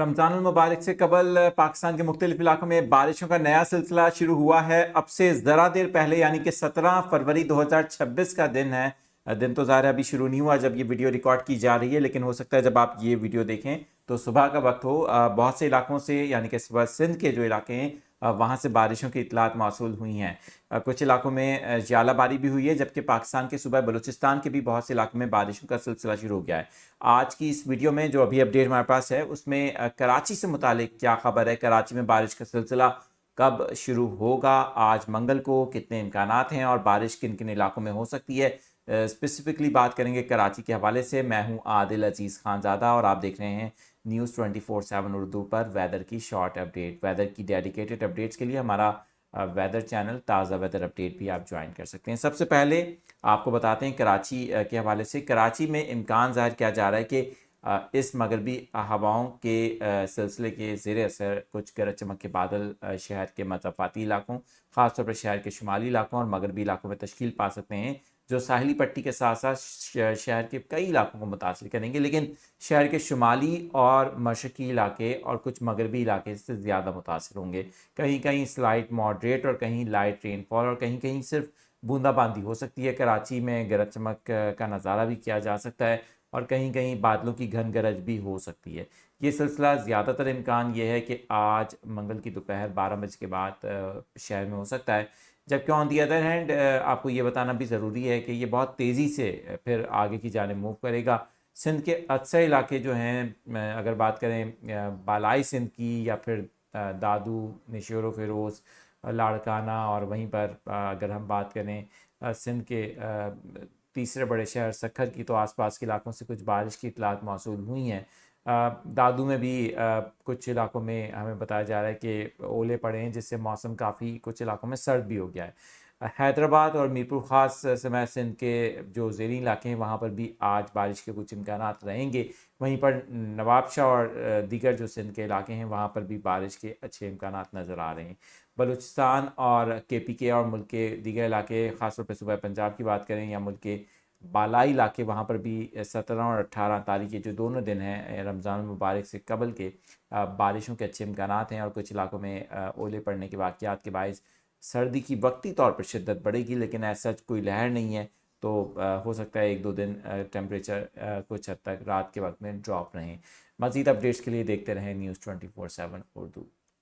रमज़ान मुबारक से कबल पाकिस्तान के मुख्तलिफ इलाकों में बारिशों का नया सिलसिला शुरू हुआ है। अब से ज़रा देर पहले यानी कि 17 फरवरी 2026 का दिन है। दिन तो ज़ाहिर है अभी शुरू नहीं हुआ जब ये वीडियो रिकॉर्ड की जा रही है, लेकिन हो सकता है जब आप ये वीडियो देखें तो सुबह का वक्त हो। बहुत से इलाकों से यानी कि सुबह सिंध के जो इलाके हैं वहाँ से बारिशों की इतलात मौसूल हुई हैं। कुछ इलाकों में ज़्यादाबारी भी हुई है, जबकि पाकिस्तान के सूबा बलूचिस्तान के भी बहुत से इलाकों में बारिशों का सिलसिला शुरू हो गया है। आज की इस वीडियो में जो अभी अपडेट हमारे पास है उसमें कराची से मुतालिक क्या खबर है, कराची में बारिश का सिलसिला कब शुरू होगा, आज मंगल को कितने इम्कानात हैं और बारिश किन किन इलाकों में हो सकती है, स्पेसिफिकली बात करेंगे कराची के हवाले से। मैं हूं आदिल अजीज़ खानज़ादा और आप देख रहे हैं न्यूज़ 24/7 उर्दू पर वेदर की शॉर्ट अपडेट। वेदर की डेडिकेटेड अपडेट्स के लिए हमारा वेदर चैनल ताज़ा वेदर अपडेट भी आप ज्वाइन कर सकते हैं। सबसे पहले आपको बताते हैं कराची के हवाले से। कराची में इम्कान ज़ाहिर किया जा रहा है कि इस मगरबी हवाओं के सिलसिले के ज़ेर असर कुछ गरज चमक के बादल शहर के मज़ाफ़ाती इलाकों, ख़ासतौर पर शहर के शुमाली इलाकों और मगरबी इलाकों में तश्कील पा सकते हैं, जो साहिली पट्टी के साथ साथ शहर के कई इलाकों को मुतासिर करेंगे। लेकिन शहर के शुमाली और मशरक़ी इलाके और कुछ मगरबी इलाके इससे ज़्यादा मुतासिर होंगे। कहीं कहीं स्लाइट मॉडरेट और कहीं लाइट रेनफॉल और कहीं कहीं सिर्फ बूंदाबांदी हो सकती है। कराची में गरज चमक का नज़ारा भी किया जा सकता है और कहीं कहीं बादलों की घन गरज भी हो सकती है। ये सिलसिला ज़्यादातर इम्कान ये है कि आज मंगल की दोपहर 12 बजे के बाद शहर में हो सकता है। जबकि ऑन दी अदर हैंड आपको ये बताना भी ज़रूरी है कि ये बहुत तेज़ी से फिर आगे की जानिब मूव करेगा। सिंध के अक्सर इलाके जो हैं, अगर बात करें बालाई सिंध की या फिर दादू, निशोर फिरोज़, लाड़काना और वहीं पर अगर हम बात करें सिंध के तीसरे बड़े शहर सखर की, तो आसपास के इलाकों से कुछ बारिश की इतलात मौसूल हुई हैं। दादू में भी कुछ इलाकों में हमें बताया जा रहा है कि ओले पड़े हैं, जिससे मौसम काफ़ी कुछ इलाकों में सर्द भी हो गया है। हैदराबाद और मीरपुर ख़ास समेत सिंध के जो ज़ेरी इलाके हैं वहाँ पर भी आज बारिश के कुछ इम्कानात रहेंगे। वहीं पर नवाबशाह और दीगर जो सिंध के इलाके हैं वहाँ पर भी बारिश के अच्छे इम्कानात नज़र आ रहे हैं। बलूचिस्तान और KPK और मुल्क के दीगर इलाके, ख़ासतौर पर सूबा पंजाब की बात करें या मुल्क के बालाई इलाके, वहाँ पर भी 17 और 18 तारीख के जो दोनों दिन हैं रमज़ान मुबारक से कबल के, बारिशों के अच्छे इम्कानात हैं और कुछ इलाकों में ओले पड़ने के वाक़यात के बायस सर्दी की वक्ती तौर पर शिद्दत बढ़ेगी, लेकिन ऐसा कोई लहर नहीं है। तो हो सकता है 1-2 दिन टेम्परेचर कुछ हद तक रात के वक्त में ड्रॉप रहें। मज़ीद अपडेट्स के लिए देखते रहें न्यूज़ 24/7 उर्दू।